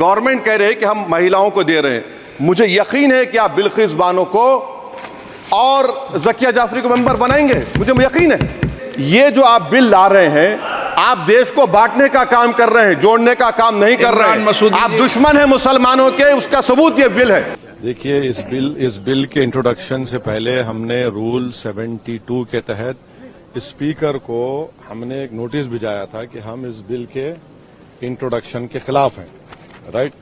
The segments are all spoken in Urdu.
گورنمنٹ کہہ رہے ہیں کہ ہم مہیلاؤں کو دے رہے ہیں. مجھے یقین ہے کہ آپ بلقیس بانو کو اور ذکیہ جعفری کو ممبر بنائیں گے. مجھے یقین ہے. یہ جو آپ بل لا رہے ہیں، آپ دیش کو بانٹنے کا کام کر رہے ہیں، جوڑنے کا کام نہیں کر رہے ہیں. آپ دشمن ہیں مسلمانوں کے، اس کا ثبوت یہ بل ہے. دیکھیے، اس بل کے انٹروڈکشن سے پہلے ہم نے رول 72 کے تحت اسپیکر کو ہم نے ایک نوٹس بھیجایا تھا کہ ہم اس بل کے انٹروڈکشن کے خلاف ہیں، رائٹ.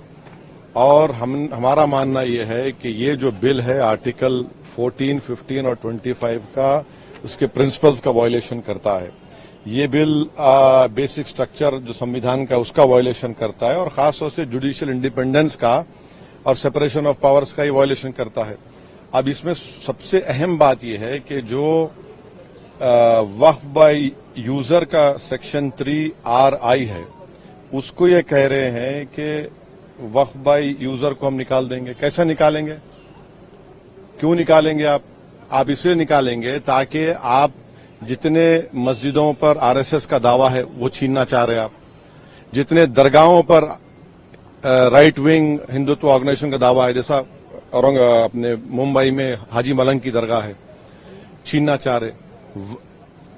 اور ہمارا ماننا یہ ہے کہ یہ جو بل ہے آرٹیکل 14, 15 اور 25 کا، اس کے پرنسپلز کا وائلیشن کرتا ہے. یہ بل بیسک سٹرکچر جو سمویدھان کا اس کا وائلیشن کرتا ہے، اور خاص طور سے جوڈیشل انڈیپینڈنس کا اور سپریشن آف پاورز کا یہ وائلیشن کرتا ہے. اب اس میں سب سے اہم بات یہ ہے کہ جو وقف بائی یوزر کا سیکشن 3RI ہے، اس کو یہ کہہ رہے ہیں کہ وقف بائی یوزر کو ہم نکال دیں گے. کیسے نکالیں گے؟ کیوں نکالیں گے؟ آپ اس لیے نکالیں گے تاکہ آپ جتنے مسجدوں پر RSS کا دعویٰ ہے وہ چھیننا چاہ رہے ہیں، آپ جتنے درگاہوں پر رائٹ ونگ ہندوتو آرگنائزیشن کا دعویٰ ہے، جیسا اپنے ممبئی میں حاجی ملنگ کی درگاہ ہے، چھیننا چاہ رہے.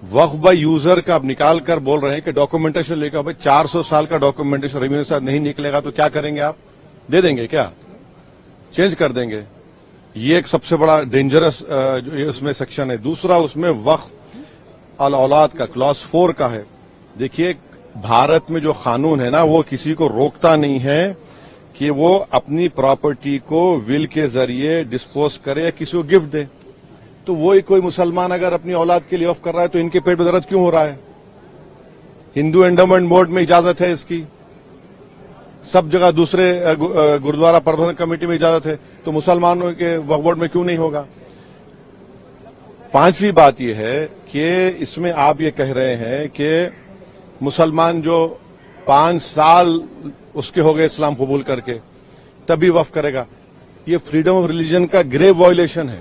وقف بائی یوزر کا اب نکال کر بول رہے ہیں کہ ڈاکومنٹیشن لے کر 400 سال کا ڈاکومنٹیشن ریونیو سے نہیں نکلے گا تو کیا کریں گے؟ آپ دے دیں گے کیا؟ چینج کر دیں گے؟ یہ ایک سب سے بڑا ڈینجرس اس میں سیکشن ہے. دوسرا اس میں وقف الاولاد کا کلاس 4 کا ہے. دیکھیے، بھارت میں جو قانون ہے نا، وہ کسی کو روکتا نہیں ہے کہ وہ اپنی پراپرٹی کو ول کے ذریعے ڈسپوز کرے یا کسی کو گفٹ دے. تو وہی کوئی مسلمان اگر اپنی اولاد کے لیے وقف کر رہا ہے تو ان کے پیٹ میں درد کیوں ہو رہا ہے؟ ہندو انڈومنٹ بورڈ میں اجازت ہے اس کی، سب جگہ دوسرے گردوارہ پربندھن کمیٹی میں اجازت ہے، تو مسلمانوں کے وقف بورڈ میں کیوں نہیں ہوگا؟ پانچویں بات یہ ہے کہ اس میں آپ یہ کہہ رہے ہیں کہ مسلمان جو 5 سال اس کے ہو گئے اسلام قبول کر کے تبھی وقف کرے گا. یہ فریڈم آف ریلیجن کا گریو وائلیشن ہے.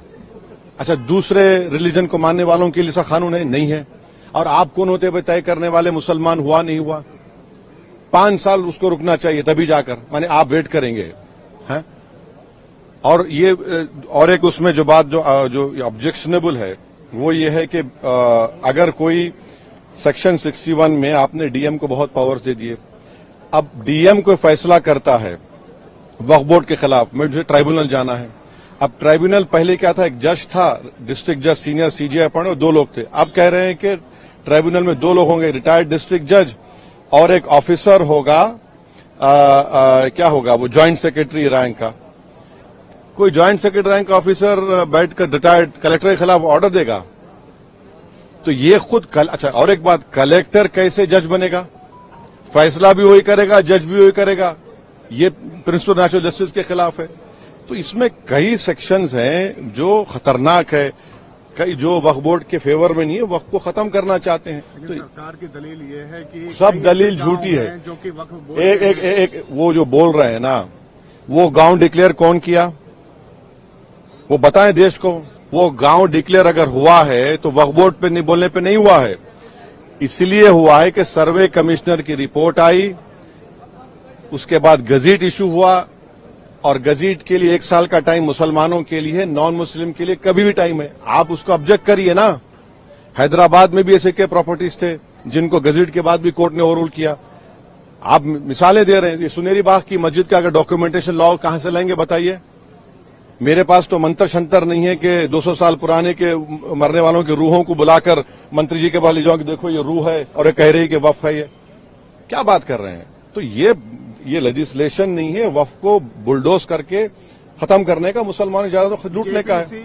اچھا، دوسرے ریلیجن کو ماننے والوں کے لیے ایسا قانون ہے؟ نہیں ہے. اور آپ کون ہوتے ہوئے طے کرنے والے مسلمان ہوا نہیں ہوا؟ 5 سال اس کو رکنا چاہیے تبھی جا کر، مانے آپ ویٹ کریں گے. اور یہ اور ایک اس میں جو بات جو آبجیکشنیبل ہے وہ یہ ہے کہ اگر کوئی سیکشن 61 میں آپ نے ڈی ایم کو بہت پاورز دے دیے، اب ڈی ایم کو فیصلہ کرتا ہے وقف بورڈ کے خلاف، مجھے ٹرائبونل جانا ہے. اب ٹرائبونل پہلے کیا تھا؟ ایک جج تھا، ڈسٹرکٹ جج سینئر CJ اپوائنٹ، 2 لوگ تھے. اب کہہ رہے ہیں کہ ٹرائبونل میں 2 لوگ ہوں گے، ریٹائرڈ ڈسٹرکٹ جج اور ایک آفیسر ہوگا. کیا ہوگا؟ وہ جوائنٹ سیکرٹری رینک کا. کوئی جوائنٹ سیکرٹری رینک کا آفیسر بیٹھ کر ریٹائرڈ کلیکٹر کے خلاف آرڈر دے گا تو یہ خود اچھا، اور ایک بات، کلیکٹر کیسے جج بنے گا؟ فیصلہ بھی وہی کرے گا، جج بھی وہی کرے گا. یہ پرنسپل نیچرل جسٹس کے خلاف ہے. تو اس میں کئی سیکشنز ہیں جو خطرناک ہے، کئی جو وقف بورڈ کے فیور میں نہیں ہے، وقف کو ختم کرنا چاہتے ہیں. تو سرکار کی دلیل یہ ہے کہ سب دلیل جھوٹی ہے. جو کہ وقف بورڈ ایک وہ جو بول رہے ہیں نا، وہ گاؤں ڈکلیئر کون کیا؟ وہ بتائیں دیش کو. وہ گاؤں ڈکلیئر اگر ہوا ہے تو وقف بورڈ پہ نہیں بولنے پہ نہیں ہوا ہے. اس لیے ہوا ہے کہ سروے کمشنر کی رپورٹ آئی، اس کے بعد گزٹ ایشو ہوا، اور گزٹ کے لیے 1 سال کا ٹائم مسلمانوں کے لیے ہے، نان مسلم کے لیے کبھی بھی ٹائم ہے. آپ اس کو آبجیکٹ کریے نا. حیدرآباد میں بھی ایسے کے پراپرٹیز تھے جن کو گزٹ کے بعد بھی کورٹ نے اوور رول کیا. آپ مثالیں دے رہے ہیں. یہ سنیری باغ کی مسجد کا اگر ڈاکومنٹیشن لاؤ کہاں سے لائیں گے بتائیے؟ میرے پاس تو منتر شنتر نہیں ہے کہ 200 سال پرانے کے مرنے والوں کی روحوں کو بلا کر منتری جی کے پاس لے جاؤں کہ دیکھو یہ روح ہے اور یہ کہہ رہی ہے کہ وقف ہے. یہ کیا بات کر رہے ہیں؟ تو یہ لیجسلیشن نہیں ہے وقف کو بلڈوز کر کے ختم کرنے کا، مسلمان اجازت لوٹنے کا ہے.